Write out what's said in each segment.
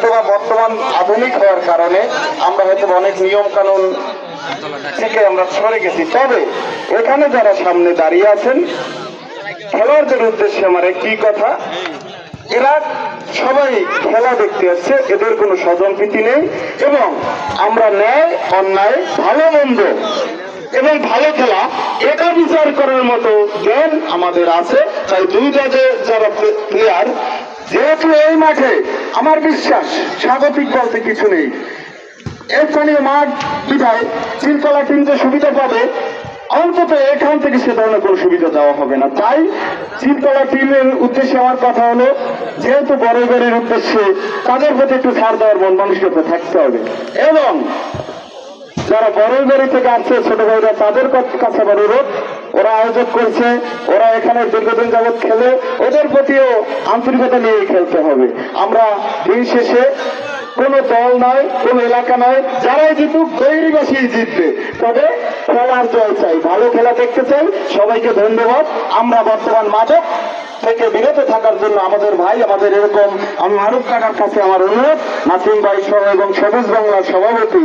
হয়তো বা বর্তমান আধুনিক হওয়ার কারণে আমরা হয়তো অনেক নিয়ম কানুন থেকে আমরা সরে গেছি। তবে এখানে যারা সামনে দাঁড়িয়ে আছেন খেলোয়াড়দের উদ্দেশ্যে আমার একটি কথা, এরা সবাই খেলা দেখতে আসছে, এদের কোনো স্বজনপ্রীতি নেই এবং আমরা ন্যায় অন্যায় ভালো মন্দ এবং ভালো খেলা এটা বিচার করার মতো জ্ঞান আমাদের আছে। তাই দুই দলে যারা প্লেয়ার, যেহেতু এই মাঠে আমার বিশ্বাস স্বাগতিক বলতে কিছু নেই, এর স্থানীয় মাঠ বিধায় চিলতলা টিম যে সুবিধা পাবে অন্তত এখান থেকে সে ধরনের কোনো সুবিধা দেওয়া হবে না। তাই চিলতলা টিমের উদ্দেশ্যে আমার কথা হলো, যেহেতু বড়বাড়ির উদ্দেশ্যে তাদের প্রতি একটু ছাড় দেওয়ার মন মানসিকতা থাকতে হবে এবং যারা বড়বাড়ি থেকে আসছে ছোট ভাইরা তাদের কাছে আমার অনুরোধ, ওরা আয়োজন করছে, ওরা এখানে দীর্ঘদিন যাবৎ খেলে, ওদের প্রতিও আন্তরিকতা নিয়ে খেলতে হবে। আমরা দিন শেষে কোনো দল নয়, কোনো এলাকা নয়, যারাই জিতুক তৈরিবাসী জিতবে, তবে খেলার জয় চাই, ভালো খেলা দেখতে চাই। সবাইকে ধন্যবাদ। আমরা বর্তমান মাদক থেকে বিরত থাকার জন্য আমাদের ভাই, আমাদের এরকম আমি মারুফ কাকার কাছে আমার অনুরোধ, নাসিম ভাই সহ এবং সবুজ বাংলার সভাপতি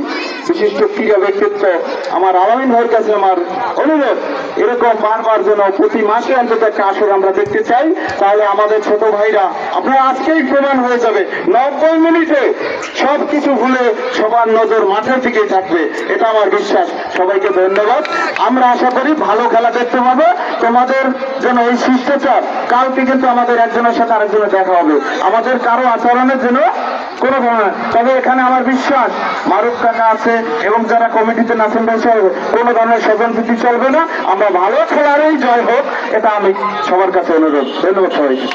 বিশিষ্ট ক্রীড়া ব্যক্তিত্ব আমার আলামিন ভাইয়ের কাছে আমার অনুরোধ, এরকম বারবার যেন প্রতি মাসে অন্তত একটা আসর আমরা দেখতে চাই। তাহলে আমাদের ছোট ভাইরা, আপনারা আজকেই প্রমাণ হয়ে যাবে 90 মিনিটে সবকিছু ভুলে সবার নজর মাঠের দিকেই থাকবে, এটা আমার বিশ্বাস। সবাইকে ধন্যবাদ। আমরা আশা করি ভালো খেলা দেখতে পাবো। তোমাদের যেন এই শিষ্টাচার, কালকে কিন্তু আমাদের একজনের সাথে আরেকজনের দেখা হবে, আমাদের কারো আচরণের জন্য কোনো ধরনের, তবে এখানে আমার বিশ্বাস মারুফ কাকা আছে এবং যারা কমিটিতে নাসিম ভাই সহ কোনো ধরনের স্বজনপ্রীতি চলবে না। আমরা ভালো খেলারই জয় হোক, এটা আমি সবার কাছে অনুরোধ। ধন্যবাদ সবাইকে।